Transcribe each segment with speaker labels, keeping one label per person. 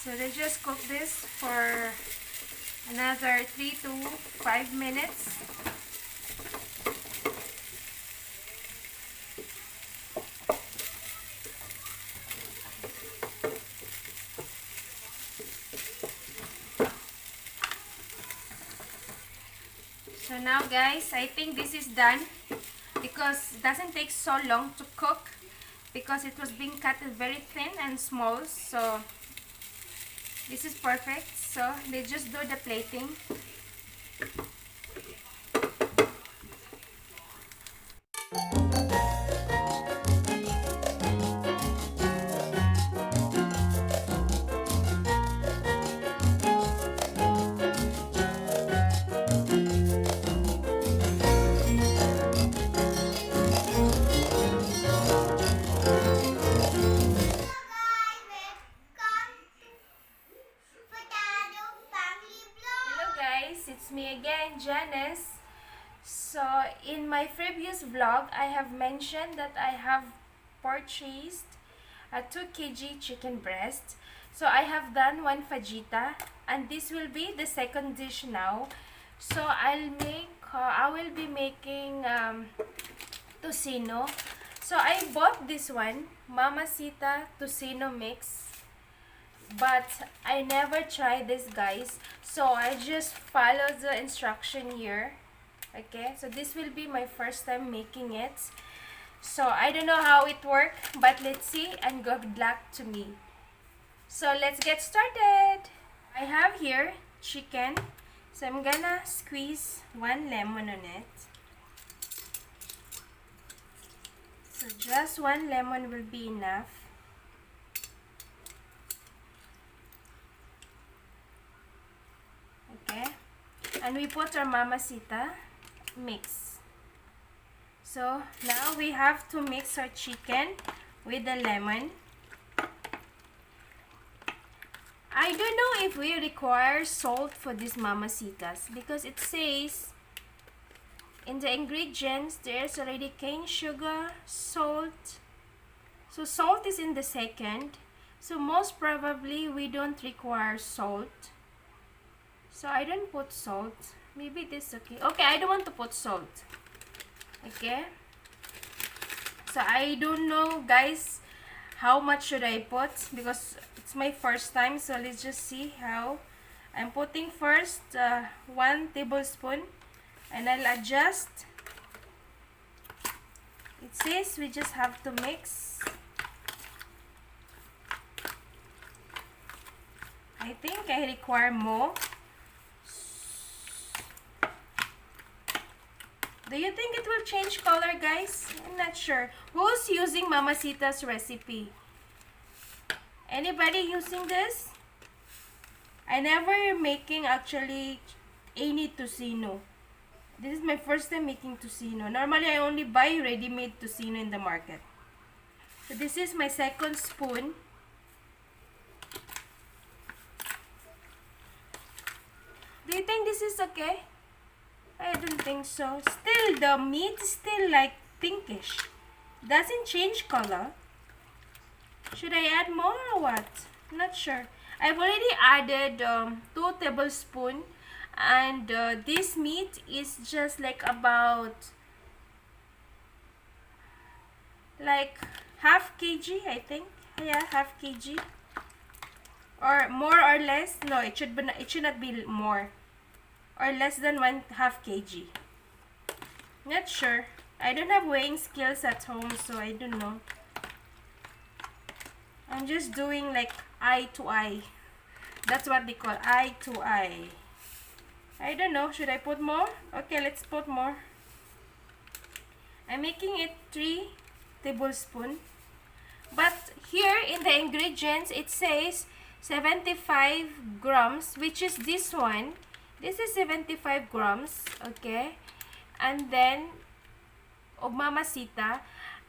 Speaker 1: So let's just cook this for another 3 to 5 minutes. So now guys, I think this is done because it doesn't take so long to cook because it was being cut very thin and small. So this is perfect. So they just do the plating. It's me again, Janice. So in my previous vlog, I have mentioned that I have purchased a 2 kg chicken breast. So I have done one fajita, and this will be the second dish now. So I will be making tocino. So I bought this one, Mama Sita tocino mix. But I never tried this, guys, so I just follow the instruction here. Okay, so this will be my first time making it, so I don't know how it works, but let's see, and good luck to me. So let's get started. I have here chicken, so I'm gonna squeeze 1 lemon on it. So just 1 lemon will be enough. Okay, and we put our Mama Sita mix. So now we have to mix our chicken with the lemon. I don't know if we require salt for these Mama Sitas because it says in the ingredients there's already cane sugar, salt. So salt is in the second, so most probably we don't require salt. So I don't put salt. Maybe this okay. Okay, I don't want to put salt. Okay. So I don't know, guys, how much should I put because it's my first time. So let's just see how. I'm putting first 1 tablespoon, and I'll adjust. It says we just have to mix. I think I require more. Do you think it will change color, guys? I'm not sure. Who's using Mama Sita's recipe? Anybody using this? I never making actually any tocino. This is my first time making tocino. Normally, I only buy ready-made tocino in the market. So this is my second spoon. Do you think this is okay? I don't think so. Still, the meat is still like pinkish. Doesn't change color. Should I add more or what? Not sure. I've already added 2 tablespoons, and this meat is just like about like half kg, I think. Yeah, half kg or more or less. No, it should not be more. Or less than 1/2 kg. Not sure. I don't have weighing scales at home, so I don't know. I'm just doing like eye to eye. That's what they call eye to eye. I don't know. Should I put more? Okay, let's put more. I'm making it 3 tablespoons. But here in the ingredients, it says 75 grams, which is this one. This is 75 grams, okay? And then, of Mama Sita.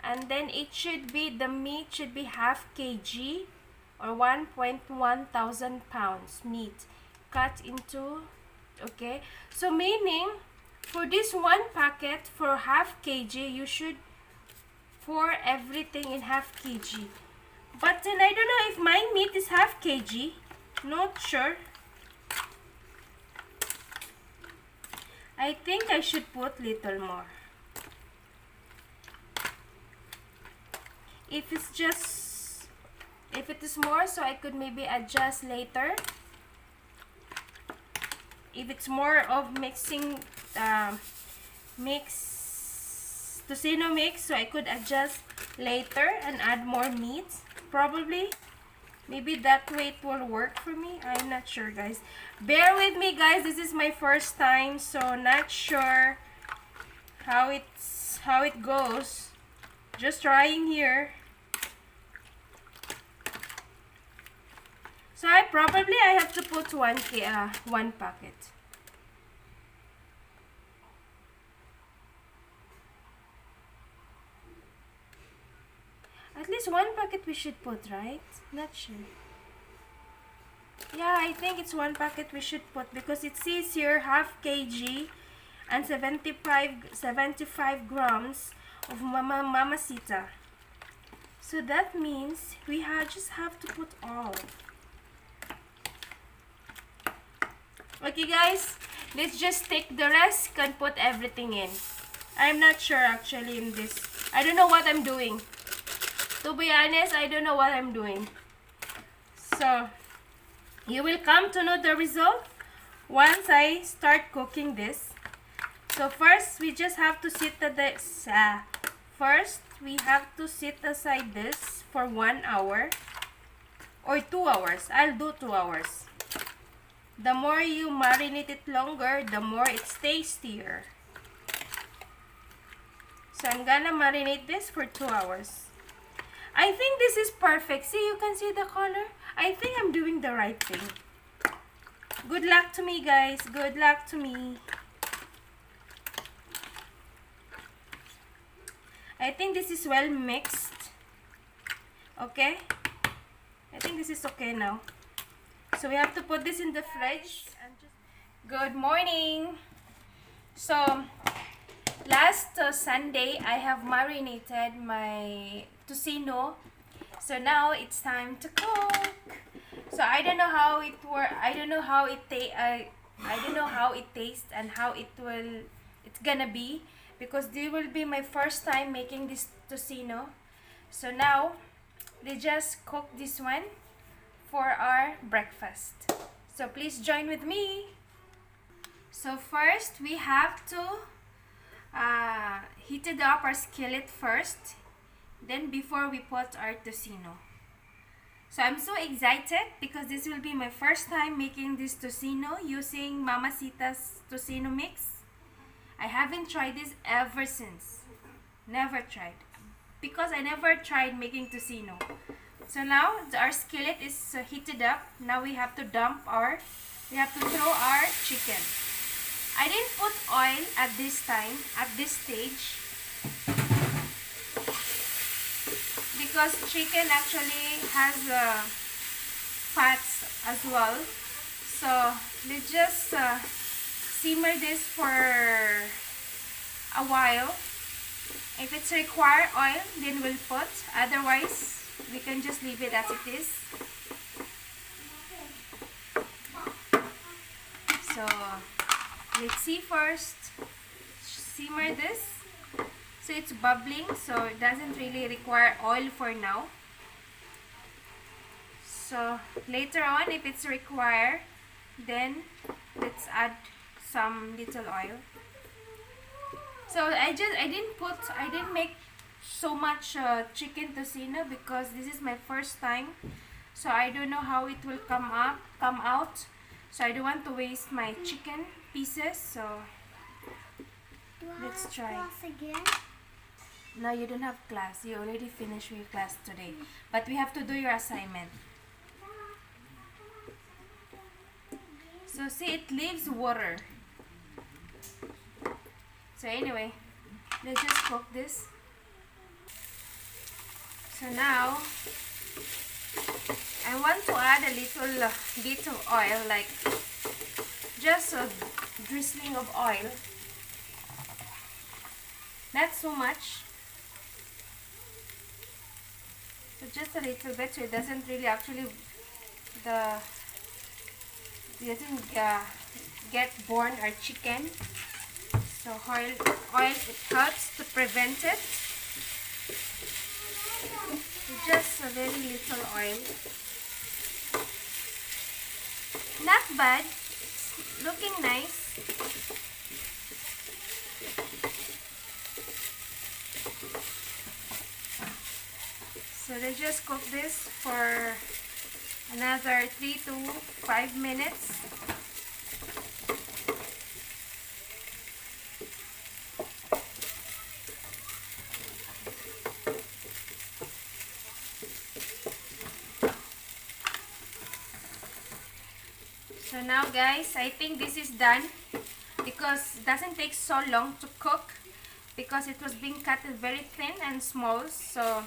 Speaker 1: And then it should be, the meat should be half kg or 1.1 thousand pounds meat cut into, okay? So meaning, for this one packet, for half kg, you should pour everything in half kg. But then I don't know if my meat is half kg. Not sure. I think I should put little more. If it is more, so I could maybe adjust later. If it's more of mixing tocino mix, so I could adjust later and add more meat, probably. Maybe that way it will work for me. I'm not sure, guys. Bear with me, guys. This is my first time, so not sure how it goes. Just trying here. So I have to put one packet. At least one packet we should put, right? Not sure. Yeah, I think it's one packet we should put because it says here half kg and 75 grams of Mama Sita. So that means we just have to put all. Okay, guys, let's just take the rest and put everything in. I'm not sure actually in this. I don't know what I'm doing. To be honest, I don't know what I'm doing. So, you will come to know the result once I start cooking this. So first, we just have to sit at this. First, we have to sit aside this for 1 hour or 2 hours. I'll do 2 hours. The more you marinate it longer, the more it's tastier. So I'm gonna marinate this for 2 hours. I think this is perfect. See, you can see the color. I think I'm doing the right thing. Good luck to me, guys. Good luck to me. I think this is well mixed. Okay? I think this is okay now. So we have to put this in the fridge. Good morning. So last Sunday I have marinated my tocino. So now it's time to cook. So I don't know how it works. I don't know how it tastes and how it's gonna be, because this will be my first time making this tocino. So now they just cook this one for our breakfast. So please join with me. So first we have to heat up our skillet first, then before we put our tocino. So I'm so excited because this will be my first time making this tocino using Mama Sita's tocino mix. I haven't tried this ever since. Never tried. Because I never tried making tocino. So now our skillet is heated up. Now we have to throw our chicken. I didn't put oil at this time, at this stage, because chicken actually has fats as well. So let's just simmer this for a while. If it's require oil, then we'll put. Otherwise, we can just leave it as it is. So let's see first. Simmer this. So it's bubbling, so it doesn't really require oil for now. So later on, if it's required, then let's add some little oil. So I didn't make so much chicken tocino because this is my first time. So I don't know how it will come out. So I don't want to waste my chicken pieces. So let's try.
Speaker 2: Class again?
Speaker 1: No, you don't have class. You already finished your class today. But we have to do your assignment. So see, it leaves water. So anyway, let's just cook this. So now, I want to add a little bit of oil, like just a drizzling of oil. Not so much. So just a little bit, so it doesn't really actually, the it doesn't get burn our chicken. So oil it helps to prevent it. Just a very little oil. Not bad. It's looking nice. So they just cook this for another 3 to 5 minutes. So now guys, I think this is done because it doesn't take so long to cook because it was being cut very thin and small. So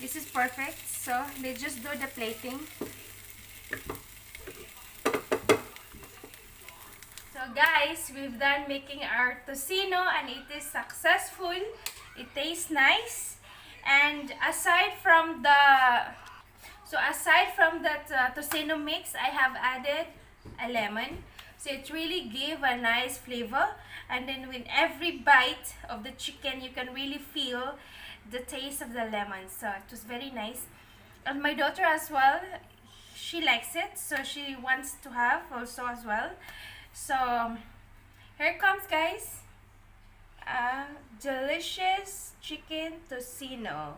Speaker 1: this is perfect. So they just do the plating. So guys, we've done making our tocino and it is successful. It tastes nice. And aside from that tocino mix, I have added a lemon. So it really gave a nice flavor. And then with every bite of the chicken, you can really feel the taste of the lemon. So it was very nice. And my daughter as well, she likes it. So she wants to have also as well. So here comes guys. Delicious chicken tocino.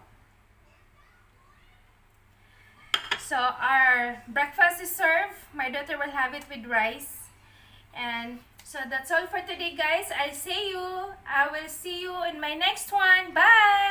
Speaker 1: So our breakfast is served. My daughter will have it with rice. And so that's all for today guys. I will see you in my next one. Bye!